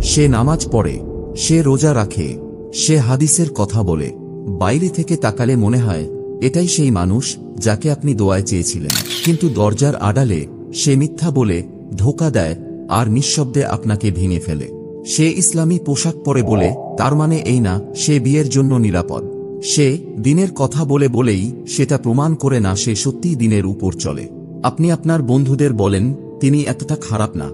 সে নামাজ পড়ে, সে রোজা রাখে, সে হাদিসের কথা বলে। বাইরে থেকে তাকালে মনে হয় এটাই সেই মানুষ যাকে আপনি দোয়ায় চেয়েছিলেন, কিন্তু দরজার আড়ালে সে মিথ্যা বলে, ধোঁকা দেয় আর নিঃশব্দে আপনাকে ভেঙে ফেলে। সে ইসলামী পোশাক পরে বলে তার মানে এই না সে বিয়ের জন্য নিরাপদ। সে দিনের কথা বলে বলেই সেটা প্রমাণ করে না সে সত্যিই দিনের উপর চলে। আপনি আপনার বন্ধুদের বলেন তিনি এতটা খারাপ না।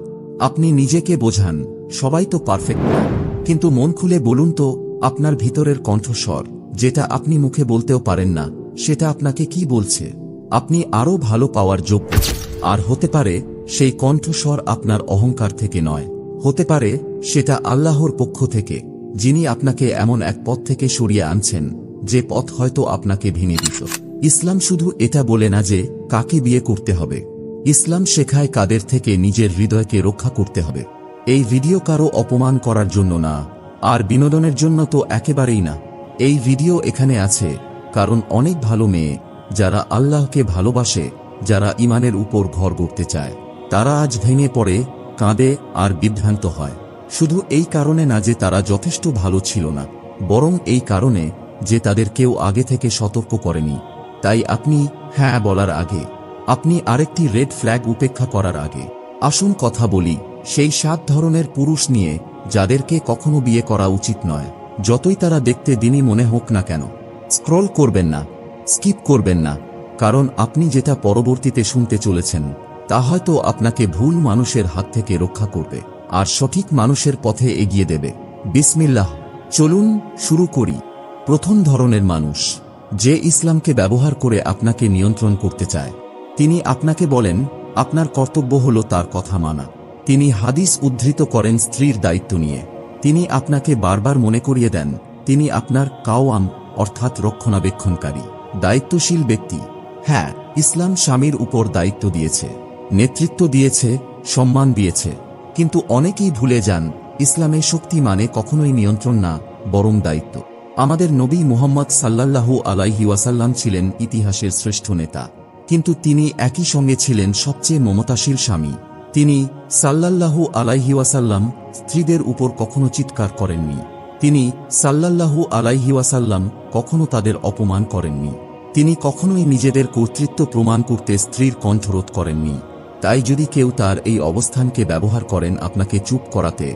আপনি নিজেকে বোঝান সবাই তো পারফেক্ট না, কিন্তু মন খুলে বলুন তো আপনার ভিতরের কণ্ঠস্বর, যেটা আপনি মুখে বলতেও পারেন না, সেটা আপনাকে কি বলছে? আপনি আরও ভালো পাওয়ার যোগ্য। আর হতে পারে সেই কণ্ঠস্বর আপনার অহংকার থেকে নয়, হতে পারে সেটা আল্লাহর পক্ষ থেকে, যিনি আপনাকে এমন এক পথ থেকে সরিয়ে আনছেন যে পথ হয়তো আপনাকে ভেঙে দিত। ইসলাম শুধু এটা বলে না যে কাকে বিয়ে করতে হবে, ইসলাম শেখায় কাদের থেকে নিজের হৃদয়কে রক্ষা করতে হবে। এই ভিডিও কারো অপমান করার জন্য না, আর বিনোদনের জন্য তো একেবারেই না। এই ভিডিও এখানে আছে কারণ অনেক ভালো মেয়ে যারা আল্লাহকে ভালোবাসে, যারা ইমানের উপর ঘর গড়তে চায়, তারা আজ ভেঙে পড়ে, কাঁদে আর বিভ্রান্ত হয়। শুধু এই কারণে না যে তারা যথেষ্ট ভালো ছিল না, বরং এই কারণে যে তাদের কেউ আগে থেকে সতর্ক করেনি। তাই আপনি হ্যাঁ বলার আগে, আপনি আরেকটি রেড ফ্ল্যাগ উপেক্ষা করার আগে, আসুন কথা বলি সেই 7 ধরনের পুরুষ নিয়ে যাদেরকে কখনো বিয়ে করা উচিত নয়, যতই তারা দেখতে দিনই মনে হোক না কেন। স্ক্রল করবেন না, স্কিপ করবেন না, কারণ আপনি যেটা পরবর্তীতে শুনতে চলেছেন তা হয়তো আপনাকে ভুল মানুষের হাত থেকে রক্ষা করবে আর সঠিক মানুষের পথে এগিয়ে দেবে। বিসমিল্লাহ, চলুন শুরু করি। প্রথম ধরনের মানুষ, যে ইসলামকে ব্যবহার করে আপনাকে নিয়ন্ত্রণ করতে চায়। তিনি আপনাকে বলেন আপনার কর্তব্য হলো তার কথা মানা। তিনি হাদিস উদ্ধৃত করেন স্ত্রীর দায়িত্ব নিয়ে। তিনি আপনাকে বারবার মনে করিয়ে দেন তিনি আপনার কাওয়াম অর্থাৎ রক্ষণাবেক্ষণকারী, দায়িত্বশীল ব্যক্তি। হ্যাঁ, ইসলাম স্বামীর উপর দায়িত্ব দিয়েছে, নেতৃত্ব দিয়েছে, সম্মান দিয়েছে, কিন্তু অনেকেই ভুলে যান ইসলামে শক্তি মানে কখনোই নিয়ন্ত্রণ না, বরং দায়িত্ব। আমাদের নবী মুহাম্মদ সাল্লাল্লাহু আলাইহি ওয়াসাল্লাম ছিলেন ইতিহাসের শ্রেষ্ঠ নেতা, কিন্তু তিনি একই সঙ্গে ছিলেন সবচেয়ে মমতাশীল স্বামী। তিনি সাল্লাল্লাহু আলাইহি ওয়াসাল্লাম স্ত্রীদের উপর কখনো চিৎকার করেননি। তিনি সাল্লাল্লাহু আলাইহি ওয়াসাল্লাম কখনো তাদের অপমান করেননি। তিনি কখনোই নিজেদের কর্তৃত্ব প্রমাণ করতে স্ত্রীর কণ্ঠরোধ করেননি। তাই যদি কেউ তার এই অবস্থানকে ব্যবহার করেন আপনাকে চুপ করাতে,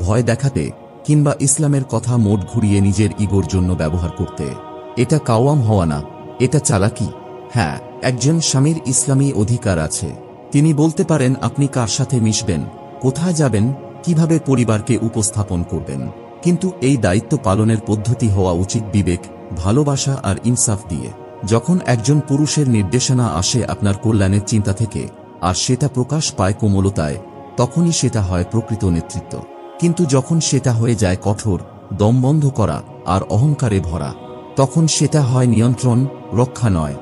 ভয় দেখাতে, কিংবা ইসলামের কথা মোট ঘুরিয়ে নিজের ইগোর জন্য ব্যবহার করতে, এটা কাওয়াম হওয়া না, এটা চালাকি। হ্যাঁ, একজন স্বামীর ইসলামী অধিকার আছে। তিনি বলতে পারেন আপনি কার সাথে মিশবেন, কোথায় যাবেন, কিভাবে পরিবারকে উপস্থাপন করবেন, কিন্তু এই দায়িত্ব পালনের পদ্ধতি হওয়া উচিত বিবেক, ভালোবাসা আর ইনসাফ দিয়ে। যখন একজন পুরুষের নির্দেশনা আসে আপনার কল্যাণের চিন্তা থেকে, আর সেটা প্রকাশ পায় কোমলতায়, তখনই সেটা হয় প্রকৃত নেতৃত্ব। কিন্তু যখন সেটা হয়ে যায় কঠোর, দমবন্ধ করা আর অহংকারে ভরা, তখন সেটা হয় নিয়ন্ত্রণ, রক্ষা নয়।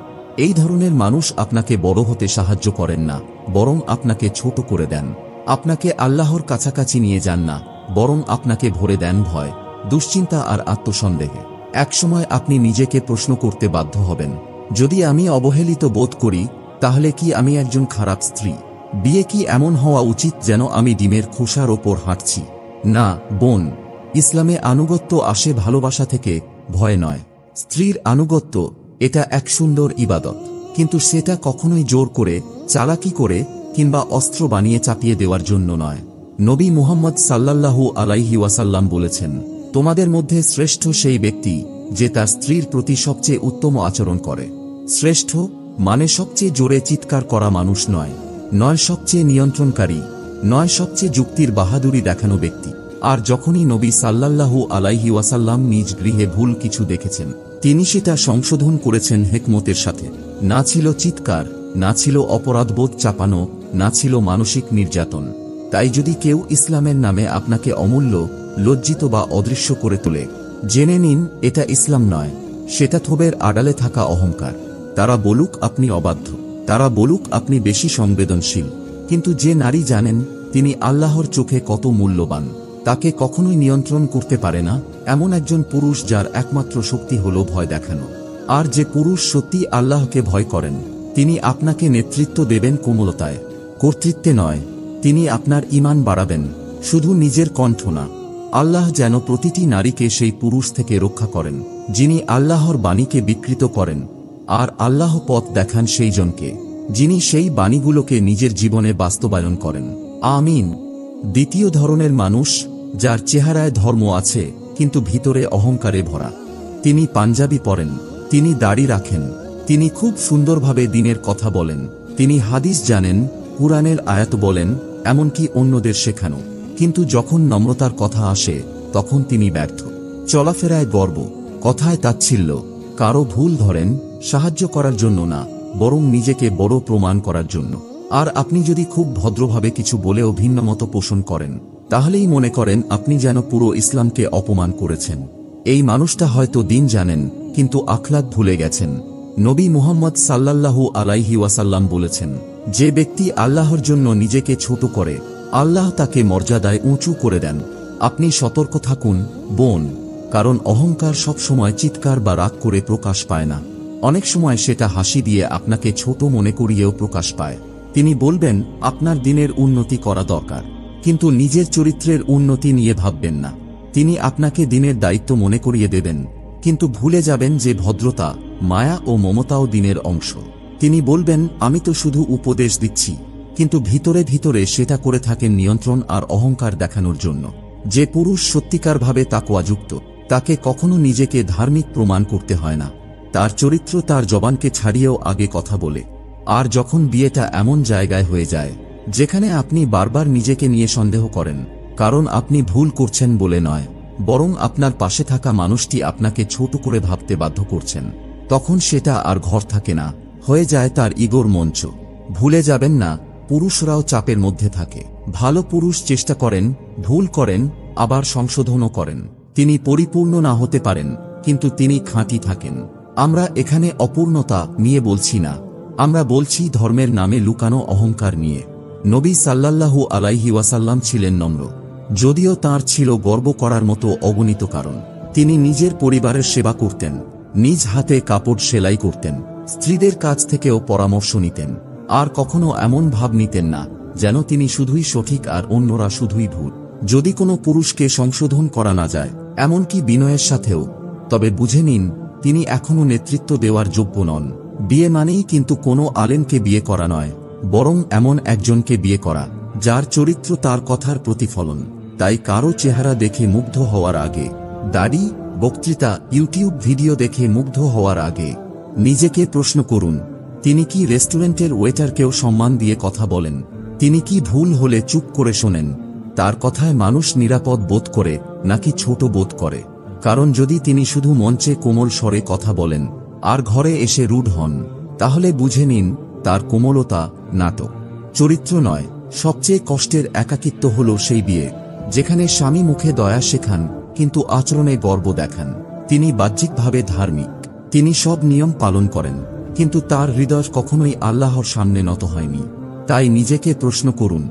এই ধরনের মানুষ আপনাকে বড় হতে সাহায্য করেন না, বরং আপনাকে ছোট করে দেন। আপনাকে আল্লাহর কাছাকাছি নিয়ে যান না, বরং আপনাকে ভরে দেন ভয়, দুশ্চিন্তা আর আত্মসন্দেহে। একসময় আপনি নিজেকে প্রশ্ন করতে বাধ্য হবেন, যদি আমি অবহেলিত বোধ করি তাহলে কি আমি একজন খারাপ স্ত্রী? বিয়ে কি এমন হওয়া উচিত যেন আমি ডিমের খোসার ওপর হাঁটছি? না বোন, ইসলামে আনুগত্য আসে ভালোবাসা থেকে, ভয় নয়। স্ত্রীর আনুগত্য এটা এক সুন্দর ইবাদত, কিন্তু সেটা কখনোই জোর করে, চালাকি করে কিংবা অস্ত্র বানিয়ে চাপিয়ে দেওয়ার জন্য নয়। নবী মুহাম্মদ সাল্লাল্লাহু আলাইহি ওয়াসাল্লাম বলেছেন, তোমাদের মধ্যে শ্রেষ্ঠ সেই ব্যক্তি যে তার স্ত্রীর প্রতি সবচেয়ে উত্তম আচরণ করে। শ্রেষ্ঠ মানে সবচেয়ে জোরে চিৎকার করা মানুষ নয়, নয় সবচেয়ে নিয়ন্ত্রণকারী, নয় সবচেয়ে যুক্তির বাহাদুরি দেখানো ব্যক্তি। আর যখনই নবী সাল্লাল্লাহু আলাইহি ওয়াসাল্লাম নিজ গৃহে ভুল কিছু দেখেছেন, তিনি সেটা সংশোধন করেছেন হিকমতের সাথে। না ছিল চিৎকার, না ছিল অপরাধবোধ চাপানো, না ছিল মানসিক নির্যাতন। তাই যদি কেউ ইসলামের নামে আপনাকে অমূল্য, লজ্জিত বা অদৃশ্য করে তোলে, জেনে নিন এটা ইসলাম নয়, সেটা থোবের আড়ালে থাকা অহংকার। তারা বলুক আপনি অবাধ্য, তারা বলুক আপনি বেশি সংবেদনশীল, কিন্তু যে নারী জানেন তিনি আল্লাহর চোখে কত মূল্যবান, তাকে কখনোই নিয়ন্ত্রণ করতে পারে না এমন একজন পুরুষ যার একমাত্র শক্তি হলো ভয় দেখানো। আর যে পুরুষ সত্যি আল্লাহকে ভয় করেন, তিনি আপনাকে নেতৃত্ব দেবেন কোমলতায়, কর্তৃত্বে নয়। তিনি আপনার ঈমান বাড়াবেন, শুধু নিজের কণ্ঠ না, আল্লাহ যেন প্রতিটি নারীকে সেই পুরুষ থেকে রক্ষা করেন যিনি আল্লাহর বাণীকে বিকৃত করেন, আর আল্লাহ পথ দেখান সেই জনকে যিনি সেই বাণীগুলোকে নিজের জীবনে বাস্তবায়ন করেন। আমিন। দ্বিতীয় ধরনের মানুষ, যার চেহারায় ধর্ম আছে কিন্তু ভিতরে অহংকারে ভরা। তিনি পাঞ্জাবি পরেন, তিনি দাড়ি রাখেন, তিনি খুব সুন্দরভাবে দ্বীনের কথা বলেন, তিনি হাদিস জানেন, কুরআনের আয়াত বলেন, এমনকি অন্যদের শেখানো, কিন্তু যখন নম্রতার কথা আসে তখন তিনি ব্যর্থ। চলাফেরায় গর্ব, কথায় তাচ্ছিল্য, কারো ভুল ধরেন সাহায্য করার জন্য না, বরং নিজেকে বড় প্রমাণ করার জন্য। আর আপনি যদি খুব ভদ্রভাবে কিছু বলেও ভিন্নমত পোষণ করেন, তাহলেই মনে করেন আপনি যেন পুরো ইসলামকে অপমান করেছেন। এই মানুষটা হয়তো দিন জানেন কিন্তু আখলাক ভুলে গেছেন। নবী মুহাম্মদ সাল্লাল্লাহু আলাইহি ওয়াসাল্লাম বলেছেন, যে ব্যক্তি আল্লাহর জন্য নিজেকে ছোট করে, আল্লাহ তাকে মর্যাদায় উঁচু করে দেন। আপনি সতর্ক থাকুন বোন, কারণ অহংকার সবসময় চিৎকার বা রাগ করে প্রকাশ পায় না। অনেক সময় সেটা হাসি দিয়ে আপনাকে ছোট মনে করিয়েও প্রকাশ পায়। তিনি বলবেন আপনার দিনের উন্নতি করা দরকার, কিন্তু নিজের চরিত্রের উন্নতি নিয়ে ভাববেন না। তিনি আপনাকে দিনের দায়িত্ব মনে করিয়ে দেবেন, কিন্তু ভুলে যাবেন যে ভদ্রতা, মায়া ও মমতাও দিনের অংশ। তিনি বলবেন আমি তো শুধু উপদেশ দিচ্ছি, কিন্তু ভিতরে ভিতরে সেটা করে থাকেন নিয়ন্ত্রণ আর অহংকার দেখানোর জন্য। যে পুরুষ সত্যিকারভাবে তাকওয়াযুক্ত, তাকে কখনো নিজেকে ধার্মিক প্রমাণ করতে হয় না। তার চরিত্র তার জবানকে ছাড়িয়েও আগে কথা বলে। আর যখন বিয়েটা এমন জায়গায় হয়ে যায় যেখানে আপনি বারবার নিজেকে নিয়ে সন্দেহ করেন, কারণ আপনি ভুল করছেন বলে নয়, বরং আপনার পাশে থাকা মানুষটি আপনাকে ছোট করে ভাবতে বাধ্য করছেন, তখন সেটা আর ঘর থাকে না, হয়ে যায় তার ইগোর মঞ্চ। ভুলে যাবেন না, পুরুষরাও চাপের মধ্যে থাকে। ভালো পুরুষ চেষ্টা করেন, ভুল করেন, আবার সংশোধনও করেন। তিনি পরিপূর্ণ না হতে পারেন, কিন্তু তিনি খাঁটি থাকেন। আমরা এখানে অপূর্ণতা নিয়ে বলছি না, আমরা বলছি ধর্মের নামে লুকানো অহংকার নিয়ে। নবী সাল্লাল্লাহু আলাইহি ওয়াসাল্লাম ছিলেন নম্র, যদিও তার ছিল গর্ব করার মতো অগণিত কারণ। তিনি নিজের পরিবারের সেবা করতেন, নিজ হাতে কাপড় সেলাই করতেন, স্ত্রীদের কাছ থেকেও পরামর্শ নিতেন, আর কখনো এমন ভাব নিতেন না যেন তিনি শুধুই সঠিক আর অন্যরা শুধুই ভুল। যদি কোনো পুরুষকে সংশোধন করা না যায়, এমনকি বিনয়ের সাথেও, তবে বুঝে নিন তিনি এখনো নেতৃত্ব দেওয়ার যোগ্য নন। বিয়ে মানেই কিন্তু কোনো আলেমকে বিয়ে করা নয়, বরং এমন একজনকে বিয়ে করা যার চরিত্র তার কথার প্রতিফলন। তাই কারো চেহারা দেখে মুগ্ধ হওয়ার আগে, দাড়ি, বক্তৃতা, ইউটিউব ভিডিও দেখে মুগ্ধ হওয়ার আগে নিজেকে প্রশ্ন করুন, তিনি কি রেস্টুরেন্টের ওয়েটারকেও সম্মান দিয়ে কথা বলেন? তিনি কি ভুল হলে চুপ করে শোনেন? তার কথায় মানুষ নিরাপদ বোধ করে নাকি ছোট বোধ করে? কারণ যদি তিনি শুধু মঞ্চে কোমল স্বরে কথা বলেন আর ঘরে এসে রুড হন, তাহলে বুঝে নিন তার কোমলতা নাটক, চরিত্র নয়। সবচেয়ে কষ্টের একাকিত্ব হল সেই বিয়ে যেখানে স্বামী মুখে দয়া শেখান কিন্তু আচরণে গর্ব দেখান। তিনি বাহ্যিকভাবে ধার্মিক, তিনি সব নিয়ম পালন করেন, কিন্তু তার হৃদয় কখনোই আল্লাহর সামনে নত হয়নি। তাই নিজেকে প্রশ্ন করুন,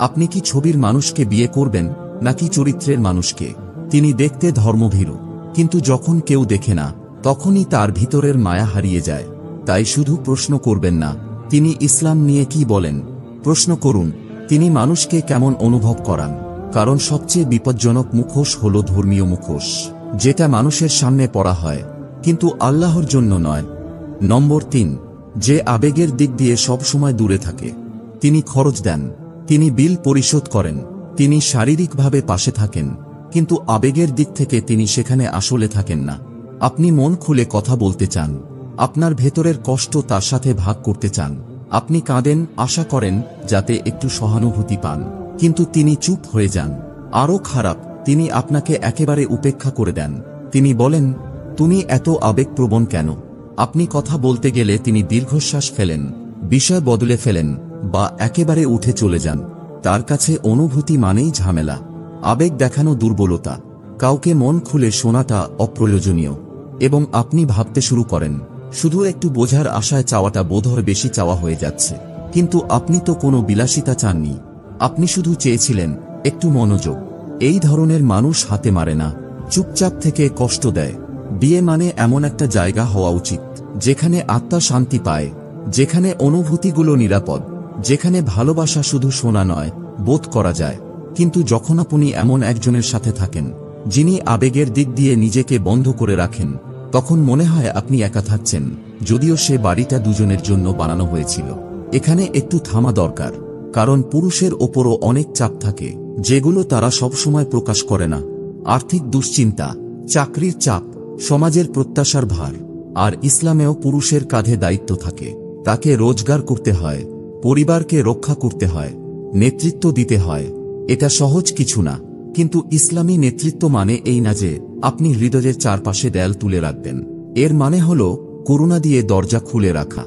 আপনি কি ছবির মানুষকে বিয়ে করবেন নাকি চরিত্রের মানুষকে? তিনি দেখতে ধর্মভীরু, কিন্তু যখন কেউ দেখে না তখনই তার ভিতরের মায়া হারিয়ে যায়। তাই শুধু প্রশ্ন করবেন না তিনি ইসলাম নিয়ে কি বলেন, প্রশ্ন করুন তিনি মানুষকে কেমন অনুভব করান। কারণ সবচেয়ে বিপজ্জনক মুখোশ হল ধর্মীয় মুখোশ, যেটা মানুষের সামনে পড়া হয় কিন্তু আল্লাহর জন্য নয়। নম্বর 3, যে আবেগের দিক দিয়ে সব সময় দূরে থাকে। তিনি খরচ দেন, তিনি বিল পরিশোধ করেন, তিনি শারীরিকভাবে পাশে থাকেন, কিন্তু আবেগের দিক থেকে তিনি সেখানে আসলে থাকেন না। আপনি মন খুলে কথা বলতে চান, আপনার ভেতরের কষ্ট তার সাথে ভাগ করতে চান, আপনি কাঁদেন, আশা করেন যাতে একটু সহানুভূতি পান, কিন্তু তিনি চুপ হয়ে যান। আরও খারাপ, তিনি আপনাকে একেবারে উপেক্ষা করে দেন। তিনি বলেন, তুমি এত আবেগপ্রবণ কেন? আপনি কথা বলতে গেলে তিনি দীর্ঘশ্বাস ফেলেন, বিষয় বদলে ফেলেন বা একেবারে উঠে চলে যান। তার কাছে অনুভূতি মানেই ঝামেলা, আবেগ দেখানো দুর্বলতা, কাউকে মন খুলে শোনাটা অপ্রয়োজনীয়। এবং আপনি ভাবতে শুরু করেন, শুধু একটু বোঝার আশায় চাওয়াটা বোধহয় বেশি চাওয়া হয়ে যাচ্ছে। কিন্তু আপনি তো কোনো বিলাসিতা চাননি, আপনি শুধু চেয়েছিলেন একটু মনোযোগ। এই ধরনের মানুষ হাতে মারে না, চুপচাপ থেকে কষ্ট দেয়। বিয়ে মানে এমন একটা জায়গা হওয়া উচিত যেখানে আত্মা শান্তি পায়, যেখানে অনুভূতিগুলো নিরাপদ, যেখানে ভালোবাসা শুধু শোনা নয়, বোধ করা যায়। কিন্তু যখন আপনি এমন একজনের সাথে থাকেন যিনি আবেগের দিক দিয়ে নিজেকে বন্ধ করে রাখেন, তখন মনে হয় আপনি একা থাকছেন, যদিও সে বাড়িটা দুজনের জন্য বানানো হয়েছিল। এখানে একটু থামা দরকার, কারণ পুরুষের ওপরও অনেক চাপ থাকে যেগুলো তারা সবসময় প্রকাশ করে না। আর্থিক দুশ্চিন্তা, চাকরির চাপ, সমাজের প্রত্যাশার ভার। আর ইসলামেও পুরুষের কাঁধে দায়িত্ব থাকে। তাকে রোজগার করতে হয়, পরিবারকে রক্ষা করতে হয়, নেতৃত্ব দিতে হয়। এটা সহজ কিছু না, কিন্তু ইসলামী নেতৃত্ব মানে এই না যে আপনি হৃদয়ের চারপাশে দেয়াল তুলে রাখবেন। এর মানে হল করুণা দিয়ে দরজা খুলে রাখা।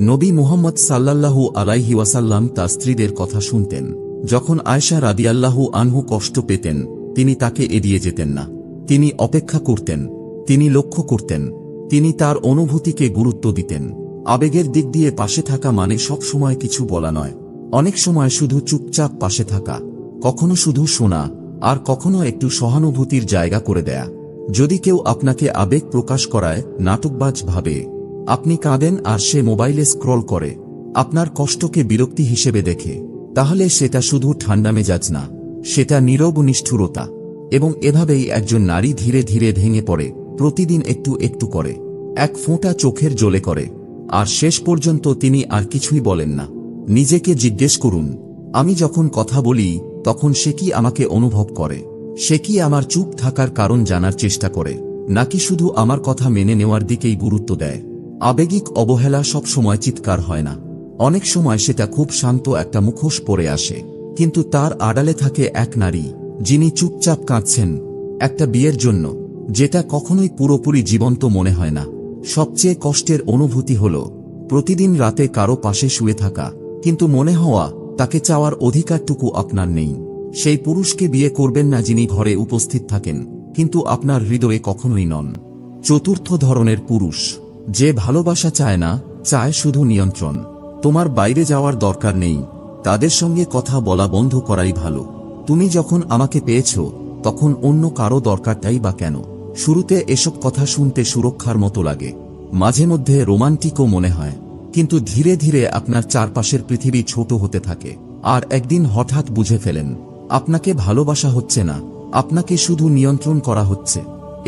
নবী মুহাম্মদ সাল্লাল্লাহু আলাইহি ওয়াসাল্লাম তার স্ত্রীদের কথা শুনতেন। যখন আয়েশা রাদিয়াল্লাহু আনহু কষ্ট পেতেন, তিনি তাকে এড়িয়ে যেতেন না। তিনি অপেক্ষা করতেন, তিনি লক্ষ্য করতেন, তিনি তার অনুভূতিকে গুরুত্ব দিতেন। আবেগের দিক দিয়ে পাশে থাকা মানে সব সময় কিছু বলা নয়। অনেক সময় শুধু চুপচাপ পাশে থাকা, কখনো শুধু শোনা, আর কখনো একটু সহানুভূতির জায়গা করে দেয়া। যদি কেউ আপনাকে আবেগ প্রকাশ করায় নাটকবাজ ভাবে, আপনি কাঁদেন আর সে মোবাইলে স্ক্রল করে, আপনার কষ্টকে বিরক্তি হিসেবে দেখে, তাহলে সেটা শুধু ঠান্ডা মেজাজ না, সেটা নীরব নিষ্ঠুরতা। এবং এভাবেই একজন নারী ধীরে ধীরে ভেঙে পড়ে, প্রতিদিন একটু একটু করে, এক ফোঁটা চোখের জলে করে, আর শেষ পর্যন্ত তিনি আর কিছুই বলেন না। নিজেকে জিজ্ঞেস করুন, আমি যখন কথা বলি তখন সে কি আমাকে অনুভব করে? সে কি আমার চুপ থাকার কারণ জানার চেষ্টা করে, নাকি শুধু আমার কথা মেনে নেওয়ার দিকেই গুরুত্ব দেয়? আবেগিক অবহেলা সব সময় চিৎকার হয় না। অনেক সময় সেটা খুব শান্ত একটা মুখোশ পরে আসে, কিন্তু তার আড়ালে থাকে এক নারী যিনি চুপচাপ কাঁদছেন, একটা বিয়ের জন্য যেটা কখনোই পুরোপুরি জীবন্ত মনে হয় না। সবচেয়ে কষ্টের অনুভূতি হল প্রতিদিন রাতে কারো পাশে শুয়ে থাকা, কিন্তু মনে হওয়া তাকে চাওয়ার অধিকারটুকু আপনার নেই। সেই পুরুষকে বিয়ে করবেন না যিনি ঘরে উপস্থিত থাকেন কিন্তু আপনার হৃদয়ে কখনোই নন। চতুর্থ ধরনের পুরুষ, যে ভালোবাসা চায় না, চায় শুধু নিয়ন্ত্রণ। তোমার বাইরে যাওয়ার দরকার নেই, তাদের সঙ্গে কথা বলা বন্ধ করাই ভালো। তুমি যখন আমাকে পেয়েছ তখন অন্য কারো দরকারটাই বা কেন? শুরুতে এসব কথা শুনতে সুরক্ষার মতো লাগে, মাঝে মধ্যে রোমান্টিকও মনে হয়, কিন্তু ধীরে ধীরে আপনার চারপাশের পৃথিবী ছোট হতে থাকে। আর একদিন হঠাৎ বুঝে ফেলেন আপনাকে ভালোবাসা হচ্ছে না, আপনাকে শুধু নিয়ন্ত্রণ করা হচ্ছে।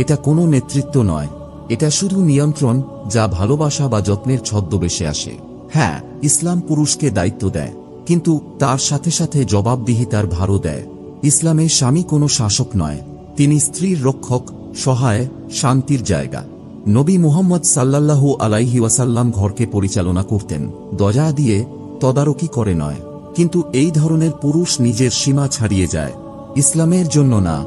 এটা কোনো নেতৃত্ব নয়, এটা শুধু নিয়ন্ত্রণ, যা ভালোবাসা বা যত্নের ছদ্মবেশে আসে। হ্যাঁ, ইসলাম পুরুষকে দায়িত্ব দেয়, কিন্তু তার সাথে সাথে জবাবদিহিতার ভারও দেয়। ইসলামে স্বামী কোনো শাসক নয়, তিনি স্ত্রীর রক্ষক, সহায়, শান্তির জায়গা। নবী মুহাম্মদ সাল্লাল্লাহু আলাইহি ওয়াসাল্লাম ঘরকে পরিচালনা করতেন, দয়া দিয়ে, তদারকি করে নয়। কিন্তু এই ধরনের পুরুষ নিজের সীমা ছাড়িয়ে যায়, ইসলামের জন্য না,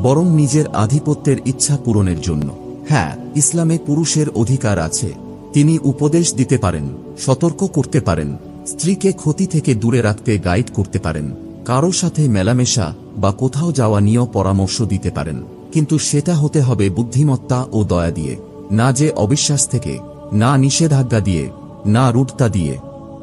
বরং নিজের আধিপত্যের ইচ্ছা পূরণের জন্য। হ্যাঁ, ইসলামে পুরুষের অধিকার আছে, তিনি উপদেশ দিতে পারেন, সতর্ক করতে পারেন, স্ত্রীকে ক্ষতি থেকে দূরে রাখতে গাইড করতে পারেন, কারো সাথে মেলামেশা বা কোথাও যাওয়া নিয়েও পরামর্শ দিতে পারেন। কিন্তু সেটা হতে হবে বুদ্ধিমত্তা ও দয়া দিয়ে, না যে অবিশ্বাস থেকে, না নিষেধাজ্ঞা দিয়ে, না রূঢ়তা দিয়ে।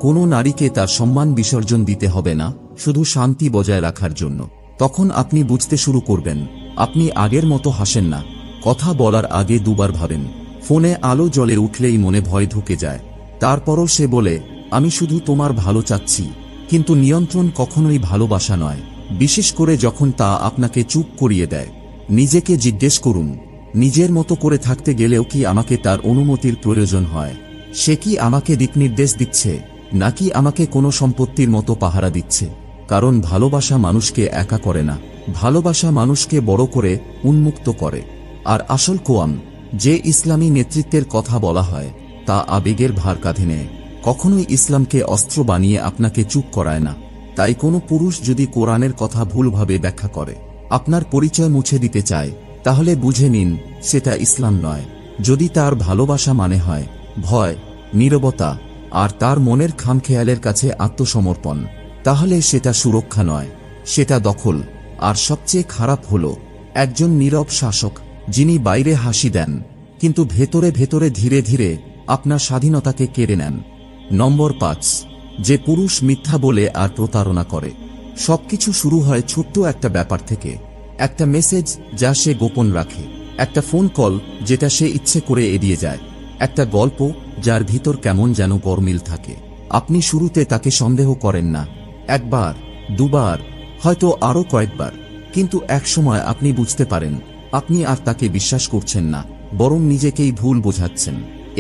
কোনো নারীকে তার সম্মান বিসর্জন দিতে হবে না, শুধু শান্তি বজায় রাখার জন্য। তখন আপনি বুঝতে শুরু করবেন, আপনি আগের মতো হাসেন না, কথা বলার আগে দুবার ভাবেন, ফোনে আলো জ্বলে উঠলেই মনে ভয় ঢুকে যায়। তারপরও সে বলে, আমি শুধু তোমার ভালো চাচ্ছি। কিন্তু নিয়ন্ত্রণ কখনোই ভালোবাসা নয়, বিশেষ করে যখন তা আপনাকে চুপ করিয়ে দেয়। নিজেকে জিজ্ঞেস করুন, নিজের মতো করে থাকতে গেলেও কি আমাকে তার অনুমতির প্রয়োজন হয়? সে কি আমাকে দিকনির্দেশ দিচ্ছে, নাকি আমাকে কোনো সম্পত্তির মতো পাহারা দিচ্ছে? কারণ ভালোবাসা মানুষকে একা করে না, ভালোবাসা মানুষকে বড় করে, উন্মুক্ত করে। আর আসল কোয়াম, যে ইসলামী নেতৃত্বের কথা বলা হয়, তা আবেগের ভার কাঁধে নেয়, কখনোই ইসলামকে অস্ত্র বানিয়ে আপনাকে চুপ করায় না। তাই কোনো পুরুষ যদি কোরআনের কথা ভুলভাবে ব্যাখ্যা করে, আপনার পরিচয় মুছে দিতে চায়, তাহলে বুঝে নিন সেটা ইসলাম নয়। যদি তার ভালোবাসা মানে হয় ভয়, নীরবতা আর তার মনের খামখেয়ালের কাছে আত্মসমর্পণ, তাহলে সেটা সুরক্ষা নয়, সেটা দখল। আর সবচেয়ে খারাপ হল একজন নীরব শাসক, যিনি বাইরে হাসি দেন কিন্তু ভেতরে ভেতরে ধীরে ধীরে আপনার স্বাধীনতাকে কেড়ে নেন। নম্বর 5, যে পুরুষ মিথ্যা বলে আর প্রতারণা করে। সবকিছু শুরু হয় ছোট্ট একটা ব্যাপার থেকে, একটা মেসেজ যা সে গোপন রাখে, একটা ফোন কল যেটা সে ইচ্ছে করে এড়িয়ে যায়, একটা গল্প যার ভিতর কেমন যেন গরমিল থাকে। আপনি শুরুতে তাকে সন্দেহ করেন না, একবার, দুবার, হয়তো আরো কয়েকবার, কিন্তু একসময় আপনি বুঝতে পারেন আপনি আর তাকে বিশ্বাস করছেন না, বরং নিজেকেই ভুল বোঝাচ্ছেন।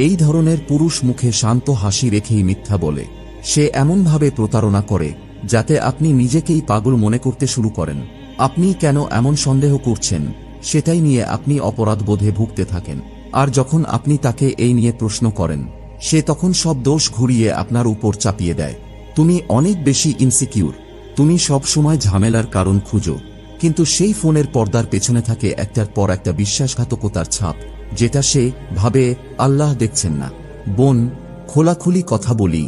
এই ধরনের পুরুষ মুখে শান্ত হাসি রেখেই মিথ্যা বলে। সে এমনভাবে প্রতারণা করে যাতে আপনি নিজেকেই পাগল মনে করতে শুরু করেন। আপনি কেন এমন সন্দেহ করছেন সেটাই নিয়ে আপনি অপরাধবোধে ভুগতে থাকেন। আর যখন আপনি তাকে এই নিয়ে প্রশ্ন করেন, সে তখন সব দোষ ঘুরিয়ে আপনার উপর চাপিয়ে দেয়। তুমি অনেক বেশি ইনসিকিউর, তুমি সব সময় ঝামেলার কারণ খুঁজো। কিন্তু সেই ফোনের পর্দার পেছনে থাকে একটার পর একটা বিশ্বাসঘাতকতার ছাপ, যেটা সে ভাবে আল্লাহ দেখছেন না। বোন, খোলাখুলি কথা বলি,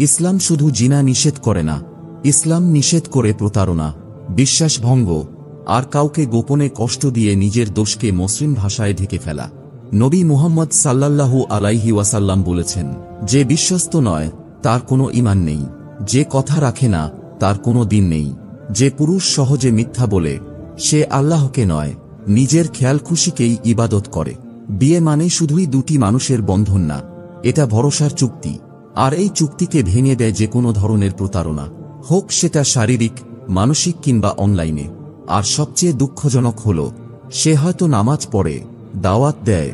ইসলাম শুধু জিনা নিষেধ করে না, ইসলাম নিষেধ করে প্রতারণা, বিশ্বাসভঙ্গ আর কাউকে গোপনে কষ্ট দিয়ে নিজের দোষকে মসৃণ ভাষায় ঢেকে ফেলা। নবী মুহাম্মদ সাল্লাল্লাহু আলাইহি ওয়াসাল্লাম বলেছেন, যে বিশ্বস্ত নয় তার কোনো ঈমান নেই, যে কথা রাখে না তার কোনো দিন নেই। যে পুরুষ সহজে মিথ্যা বলে সে আল্লাহকে নয়, নিজের খেয়াল খুশিকেই ইবাদত করে। বিয়ে মানে শুধুই দুটি মানুষের বন্ধন না, এটা ভরসার চুক্তি। আর এই চুক্তিকে ভেঙে দেয় যে কোনো ধরনের প্রতারণা, হোক সেটা শারীরিক, মানসিক কিংবা অনলাইনে। আর সবচেয়ে দুঃখজনক হলো, সে হয়তো নামাজ পড়ে, দাওয়াত দেয়,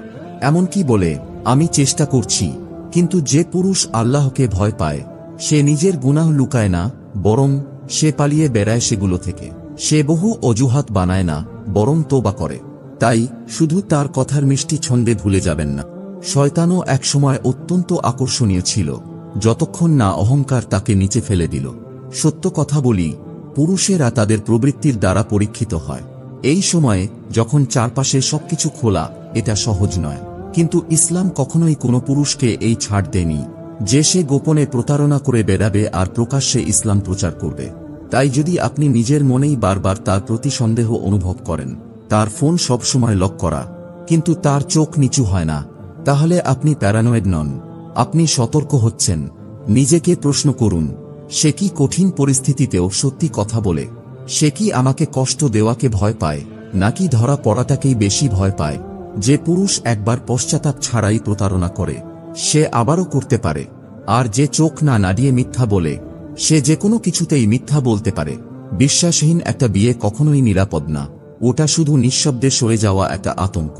এমনকি বলে আমি চেষ্টা করছি, কিন্তু যে পুরুষ আল্লাহকে ভয় পায় সে নিজের গুনাহ লুকায় না, বরং সে পালিয়ে বেড়ায় সেগুলো থেকে। সে বহু অজুহাত বানায় না, বরং তোবা করে। তাই শুধু তার কথার মিষ্টি ছন্দে ভুলে যাবেন না, শয়তানও একসময় অত্যন্ত আকর্ষণীয় ছিল, যতক্ষণ না অহংকার তাকে নিচে ফেলে দিল। সত্য কথা বলি, পুরুষেরা তাদের প্রবৃত্তির দ্বারা পরীক্ষিত হয়। এই সময়ে যখন চারপাশে সবকিছু খোলা, এটা সহজ নয়। কিন্তু ইসলাম কখনোই কোনো পুরুষকে এই ছাড় দেয়নি যে সে গোপনে প্রতারণা করে বেড়াবে আর প্রকাশ্যে ইসলাম প্রচার করবে। তাই যদি আপনি নিজের মনেই বারবার তার প্রতি সন্দেহ অনুভব করেন, তার ফোন সবসময় লক করা কিন্তু তার চোখ নিচু হয় না, তাহলে আপনি প্যারানয়েড নন, আপনি সতর্ক হচ্ছেন। নিজেকে প্রশ্ন করুন, সে কি কঠিন পরিস্থিতিতেও সত্যি কথা বলে? সে কি আমাকে কষ্ট দেওয়াকে ভয় পায়, নাকি ধরা পড়াটাকেই বেশি ভয় পায়? যে পুরুষ একবার পশ্চাতাপ ছাড়াই প্রতারণা করে, সে আবারও করতে পারে। আর যে চোখ না নাড়িয়ে মিথ্যা বলে, সে যে কোনো কিছুতেই মিথ্যা বলতে পারে। বিশ্বাসহীন একটা বিয়ে কখনোই নিরাপদ না, ওটা শুধু নিঃশব্দে সরে যাওয়া একটা আতঙ্ক।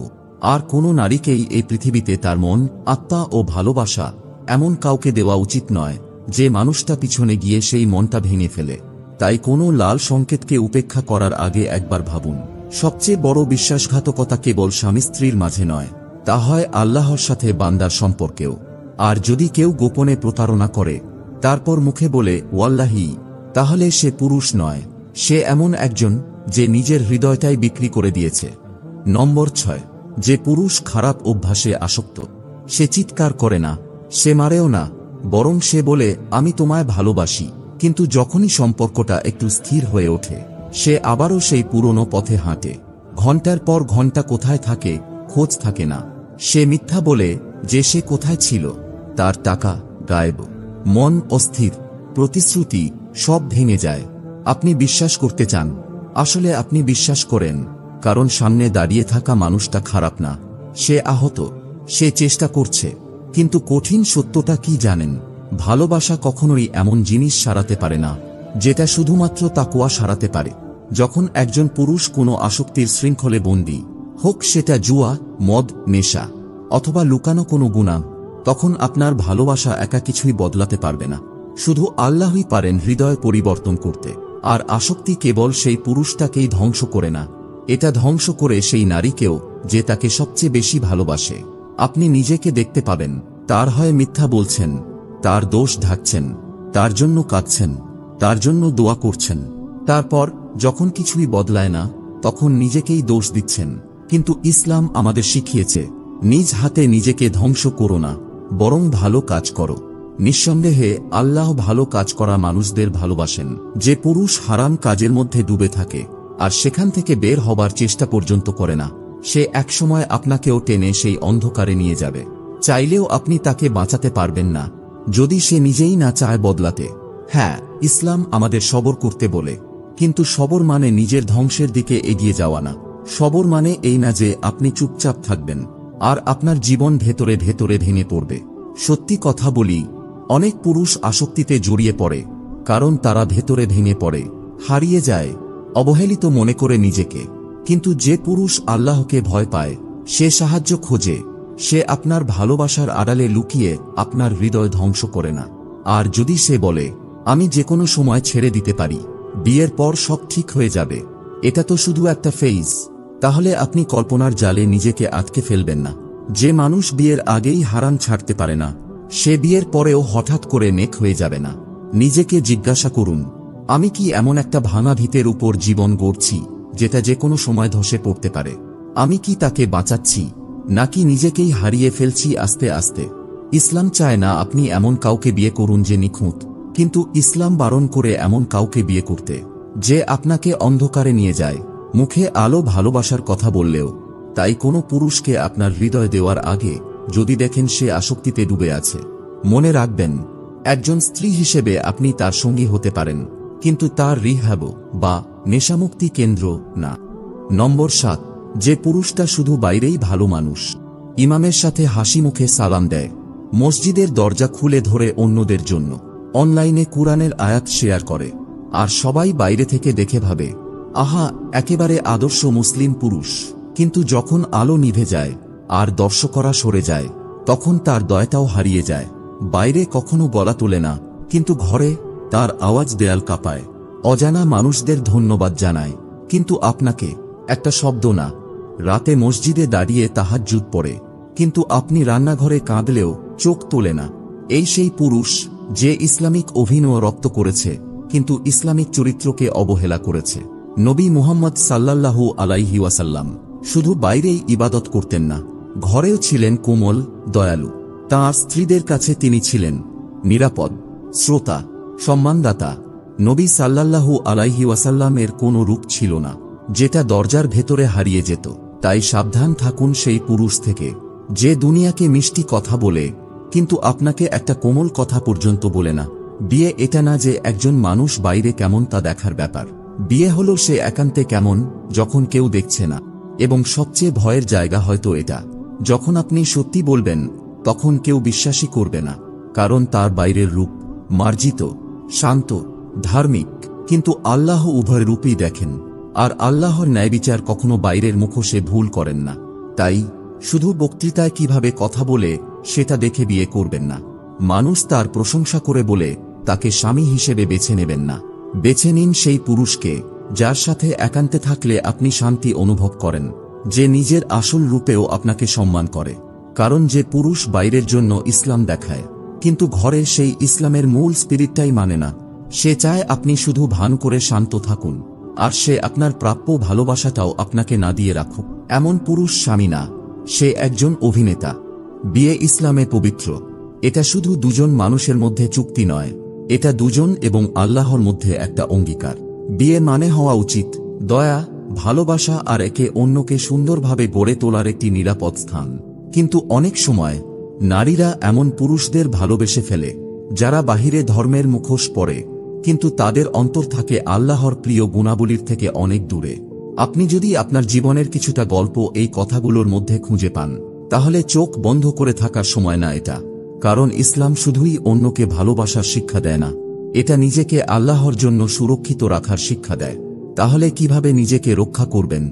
আর কোনো নারীকেই এই পৃথিবীতে তার মন, আত্মা ও ভালোবাসা এমন কাউকে দেওয়া উচিত নয় যে মানুষটা পিছনে গিয়ে সেই মনটা ভেঙে ফেলে। তাই কোনো লাল সংকেতকে উপেক্ষা করার আগে একবার ভাবুন। সবচেয়ে বড় বিশ্বাসঘাতকতা কেবল স্বামী স্ত্রীর মাঝে নয়, তা হয় আল্লাহর সাথে বান্দার সম্পর্কেও। আর যদি কেউ গোপনে প্রতারণা করে তারপর মুখে বলে ওয়াল্লাহি, তাহলে সে পুরুষ নয়, সে এমন একজন যে নিজের হৃদয়টাই বিক্রি করে দিয়েছে। নম্বর 6, যে পুরুষ খারাপ অভ্যাসে আসক্ত। সে চিৎকার করে না, সে মারেও না, বরং সে বলে আমি তোমায় ভালোবাসি। কিন্তু যখনই সম্পর্কটা একটু স্থির হয়ে ওঠে, সে আবারও সেই পুরনো পথে হাঁটে। ঘন্টার পর ঘন্টা কোথায় থাকে খোঁজ থাকে না। সে মিথ্যা বলে যে সে কোথায় ছিল, তার টাকা গায়েব, মন অস্থির, প্রতিশ্রুতি সব ভেঙে যায়। আপনি বিশ্বাস করতে চান, আসলে আপনি বিশ্বাস করেন কারণ সামনে দাঁড়িয়ে থাকা মানুষটা খারাপ না, সে আহত, সে চেষ্টা করছে। কিন্তু কঠিন সত্যটা কি জানেন? ভালোবাসা কখনোই এমন জিনিস সারাতে পারে না যেটা শুধুমাত্র তাকওয়া সারাতে পারে। যখন একজন পুরুষ কোনো আসক্তির শৃঙ্খলে বন্দী, হোক সেটা জুয়া, মদ, নেশা অথবা লুকানো কোনো গুনাহ, তখন আপনার ভালোবাসা একা কিছুই বদলাতে পারবে না। শুধু আল্লাহই পারেন হৃদয় পরিবর্তন করতে। আর আসক্তি কেবল সেই পুরুষটাকেই ধ্বংস করে না, এটা ধ্বংস করে সেই নারীকেও যে তাকে সবচেয়ে বেশি ভালোবাসে। আপনি নিজেকে দেখতে পাবেন, তার হয় মিথ্যা বলছেন, তার দোষ ঢাকছেন, তার জন্য কাঁদছেন, তার জন্য দোয়া করছেন। তারপর যখন কিছুই বদলায় না, তখন নিজেকেই দোষ দিচ্ছেন। কিন্তু ইসলাম আমাদের শিখিয়েছে, নিজ হাতে নিজেকে ধ্বংস করো না, বরং ভালো কাজ করো। নিঃসন্দেহে আল্লাহ ভালো কাজ করা মানুষদের ভালোবাসেন। যে পুরুষ হারাম কাজের মধ্যে ডুবে থাকে আর সেখান থেকে বের হবার চেষ্টা পর্যন্ত করে না, সে একসময় আপনাকেও টেনে সেই অন্ধকারে নিয়ে যাবে। চাইলেও আপনি তাকে বাঁচাতে পারবেন না যদি সে নিজেই না চায় বদলাতে। হ্যাঁ, ইসলাম আমাদের সবর করতে বলে, কিন্তু সবর মানে নিজের ধ্বংসের দিকে এগিয়ে যাওয়া না। সবর মানে এই না যে আপনি চুপচাপ থাকবেন আর আপনার জীবন ভেতরে ভেতরে ভেঙে পড়বে। সত্যি কথা বলি, অনেক পুরুষ আসক্তিতে জড়িয়ে পড়ে কারণ তারা ভেতরে ভেঙে পড়ে, হারিয়ে যায়, অবহেলিত মনে করে নিজেকে। কিন্তু যে পুরুষ আল্লাহকে ভয় পায়, সে সাহায্য খোঁজে, সে আপনার ভালোবাসার আড়ালে লুকিয়ে আপনার হৃদয় ধ্বংস করে না। আর যদি সে বলে, আমি যে কোনো সময় ছেড়ে দিতে পারি, বিয়ের পর সব ঠিক হয়ে যাবে, এটা তো শুধু একটা ফেজ, তাহলে আপনি কল্পনার জালে নিজেকে আটকে ফেলবেন না। যে মানুষ বিয়ের আগেই হারাম ছাড়তে পারে না, সে বিয়ের পরেও হঠাৎ করে নেক হয়ে যাবে না। নিজেকে জিজ্ঞাসা করুন, আমি কি এমন একটা ভাঙা ভিতের উপর জীবন গড়ছি যেটা যে কোনো সময় ধসে পড়তে পারে? আমি কি তাকে বাঁচাচ্ছি, নাকি নিজেকেই হারিয়ে ফেলছি আস্তে আস্তে? ইসলাম চায় না আপনি এমন কাউকে বিয়ে করুন যে নিখুঁত, কিন্তু ইসলাম বারণ করে এমন কাউকে বিয়ে করতে যে আপনাকে অন্ধকারে নিয়ে যায়, মুখে আলো ভালোবাসার কথা বললেও। তাই কোনো পুরুষকে আপনার হৃদয় দেওয়ার আগে যদি দেখেন সে আসক্তিতে ডুবে আছে, মনে রাখবেন, একজন স্ত্রী হিসেবে আপনি তার সঙ্গী হতে পারেন, কিন্তু তার রিহ্যাব বা নেশামুক্তি কেন্দ্র না। নম্বর 7, যে পুরুষটা শুধু বাইরেই ভালো মানুষ, ইমামের সাথে হাসি মুখে সালাম দেয়, মসজিদের দরজা খুলে ধরে অন্যদের জন্য, অনলাইনে কুরআনের আয়াত শেয়ার করে, আর সবাই বাইরে থেকে দেখে ভাবে, আহা, একেবারে আদর্শ মুসলিম পুরুষ। কিন্তু যখন আলো নিভে যায় আর দর্শকরা সরে যায়, তখন তার দয়াটাও হারিয়ে যায়। বাইরে কখনো গলা তোলে না, কিন্তু ঘরে তার আওয়াজ দেয়াল কাঁপায়। অজানা মানুষদের ধন্যবাদ জানায়, কিন্তু আপনাকে একটা শব্দ না। রাতে মসজিদে দাঁড়িয়ে তাহাজ্জুদ পড়ে, কিন্তু আপনি রান্নাঘরে কাঁদলেও চোখ তোলে না। এই সেই পুরুষ যে ইসলামিক অভিনয় রপ্ত করেছে, কিন্তু ইসলামিক চরিত্রকে অবহেলা করেছে। নবী মুহাম্মদ সাল্লাল্লাহু আলাইহি ওয়াসাল্লাম শুধু বাইরেই ইবাদত করতেন না, ঘরেও ছিলেন কোমল, দয়ালু। তাঁর স্ত্রীদের কাছে তিনি ছিলেন নিরাপদ, শ্রোতা, সম্মানদাতা। নবী সাল্লাল্লাহু আলাইহি ওয়াসাল্লামের কোনো রূপ ছিল না যেটা দরজার ভেতরে হারিয়ে যেত। তাই সাবধান থাকুন সেই পুরুষ থেকে যে দুনিয়াকে মিষ্টি কথা বলে, কিন্তু আপনাকে একটা কোমল কথা পর্যন্ত বলে না। বিয়ে এটা না যে একজন মানুষ বাইরে কেমন তা দেখার ব্যাপার। বিয়ে হলো সে একান্তে কেমন যখন কেউ দেখছে না। এবং সবচেয়ে ভয়ের জায়গা হয়তো এটা, যখন আপনি সত্যি বলবেন তখন কেউ বিশ্বাসই করবে না, কারণ তার বাইরের রূপ মার্জিত, শান্ত, ধার্মিক, কিন্তু আল্লাহ উভয় রূপই দেখেন, আর আল্লাহর ন্যায়বিচার কখনো বাইরের মুখোশে ভুল করেন না। তাই শুধু বক্তৃতায় কিভাবে কথা বলে সেটা দেখে বিয়ে করবেন না। মানুষ তার প্রশংসা করে বলে তাকে স্বামী হিসেবে বেছে নেবেন না। বেছে নিন সেই পুরুষকে যার সাথে একান্তে থাকলে আপনি শান্তি অনুভব করেন, যে নিজের আসল রূপেও আপনাকে সম্মান করে। কারণ যে পুরুষ বাইরের জন্য ইসলাম দেখায়, কিন্তু ঘরে সেই ইসলামের মূল স্পিরিটটাই মানে না, সে চায় আপনি শুধু ভান করে শান্ত থাকুন, আর সে আপনার প্রাপ্য ভালোবাসাটাও আপনাকে না দিয়ে রাখুক। এমন পুরুষ স্বামী না, সে একজন অভিনেতা। বিয়ে ইসলামে পবিত্র। এটা শুধু দুজন মানুষের মধ্যে চুক্তি নয়, এটা দুজন এবং আল্লাহর মধ্যে একটা অঙ্গীকার। বিয়ে মানে হওয়া উচিত দয়া, ভালোবাসা আর একে অন্যকে সুন্দরভাবে গড়ে তোলার একটি নিরাপদ স্থান। কিন্তু অনেক সময় নারীরা এমন পুরুষদের ভালোবেসে ফেলে যারা বাহিরে ধর্মের মুখোশ পরে, কিন্তু তাদের অন্তর থাকে আল্লাহর প্রিয় গুণাবলীর থেকে অনেক দূরে। আপনি যদি আপনার জীবনের কিছুটা গল্প এই কথাগুলোর মধ্যে খুঁজে পান, তাহলে চোখ বন্ধ করে থাকার সময় না এটা। কারণ ইসলাম শুধুই অন্যকে ভালোবাসার শিক্ষা দেয় না, এটা নিজেকে আল্লাহর জন্য সুরক্ষিত রাখার শিক্ষা দেয়। তাহলে কিভাবে নিজেকে রক্ষা করবেন?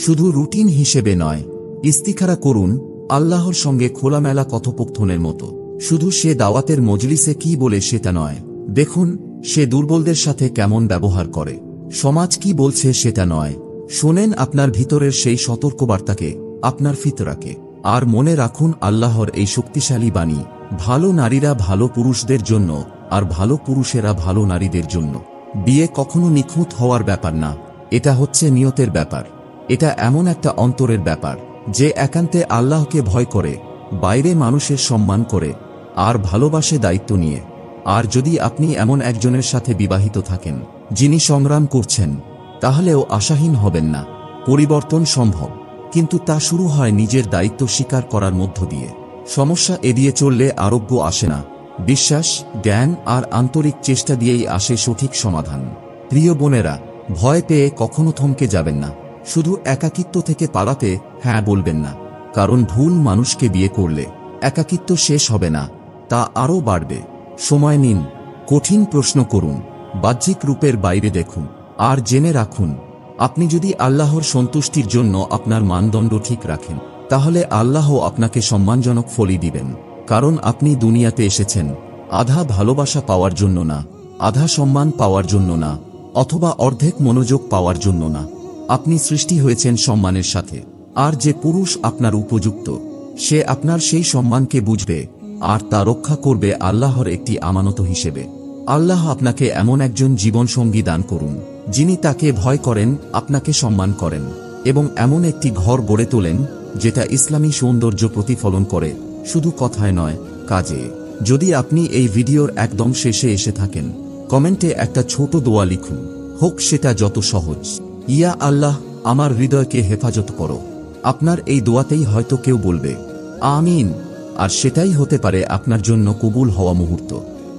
শুধু রুটিন হিসেবে নয়, ইস্তিখারা করুন আল্লাহর সঙ্গে খোলামেলা কথোপকথনের মতো। শুধু সে দাওয়াতের মজলিসে কি বলে সেটা নয়, দেখুন সে দুর্বলদের সাথে কেমন ব্যবহার করে, সমাজ কি বলছে সেটা নয়, শোনেন আপনার ভিতরের সেই সতর্কবার্তাকে, আপনার ফিতরাকে। আর মনে রাখুন আল্লাহর এই শক্তিশালী বাণী, ভালো নারীরা ভালো পুরুষদের জন্য, আর ভালো পুরুষেরা ভালো নারীদের জন্য। বিয়ে কখনো নিখুঁত হওয়ার ব্যাপার না, এটা হচ্ছে নিয়তের ব্যাপার। এটা এমন একটা অন্তরের ব্যাপার যে একান্তে আল্লাহকে ভয় করে, বাইরে মানুষের সম্মান করে, আর ভালোবাসে দায়িত্ব নিয়ে। আর যদি আপনি এমন একজনের সাথে বিবাহিত থাকেন যিনি সংগ্রাম করছেন, তাহলেও আশাহীন হবেন না। পরিবর্তন সম্ভব, কিন্তু তা শুরু হয় নিজের দায়িত্ব স্বীকার করার মধ্য দিয়ে। সমস্যা এড়িয়ে চললে আরোগ্য আসে না, বিশ্বাস, জ্ঞান আর আন্তরিক চেষ্টা দিয়েই আসে সঠিক সমাধান। প্রিয় বোনেরা, ভয় পেয়ে কখনো থমকে যাবেন না। শুধু একাকিত্ব থেকে পালাতে হ্যাঁ বলবেন না, কারণ ভুল মানুষকে বিয়ে করলে একাকিত্ব শেষ হবে না, তা আরও বাড়বে। সময় নিন, কঠিন প্রশ্ন করুন, বাহ্যিক রূপের বাইরে দেখুন, আর জেনে রাখুন আপনি যদি আল্লাহর সন্তুষ্টির জন্য আপনার মানদণ্ড ঠিক রাখেন, তাহলে আল্লাহ আপনাকে সম্মানজনক ফলই দিবেন। কারণ আপনি দুনিয়াতে এসেছেন আধা ভালোবাসা পাওয়ার জন্য না, আধা সম্মান পাওয়ার জন্য না, অথবা অর্ধেক মনোযোগ পাওয়ার জন্য না। আপনি সৃষ্টি হয়েছেন সম্মানের সাথে। আর যে পুরুষ আপনার উপযুক্ত, সে আপনার সেই সম্মানকে বুঝবে আর তা রক্ষা করবে আল্লাহর একটি আমানত হিসেবে। আল্লাহ আপনাকে এমন একজন জীবনসঙ্গী দান করুন, যিনি তাকে ভয় করেন, আপনাকে সম্মান করেন এবং এমন একটি ঘর গড়ে তোলেন যেটা ইসলামী সৌন্দর্য প্রতিফলন করে, শুধু কথায় নয়, কাজে। যদি আপনি এই ভিডিওর একদম শেষে এসে থাকেন, কমেন্টে একটা ছোট দোয়া লিখুন, হোক সেটা যত সহজ। ইয়া আল্লাহ, আমার হৃদয়কে হেফাজত করো। আপনার এই দোয়াতেই হয়তো কেউ বলবে আমিন, আর সেটাই হতে পারে আপনার জন্য কবুল হওয়া মুহূর্ত।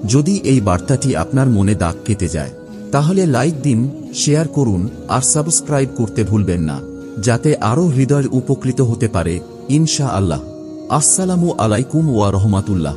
যদি এই বার্তাটি আপনার মনে দাগ কেটে যায়, তাহলে লাইক দিন, শেয়ার করুন আর সাবস্ক্রাইব করতে ভুলবেন না, যাতে আরও হৃদয় উপকৃত হতে পারে ইনশাআল্লাহ। আসসালামু আলাইকুম ওয়া রাহমাতুল্লাহ।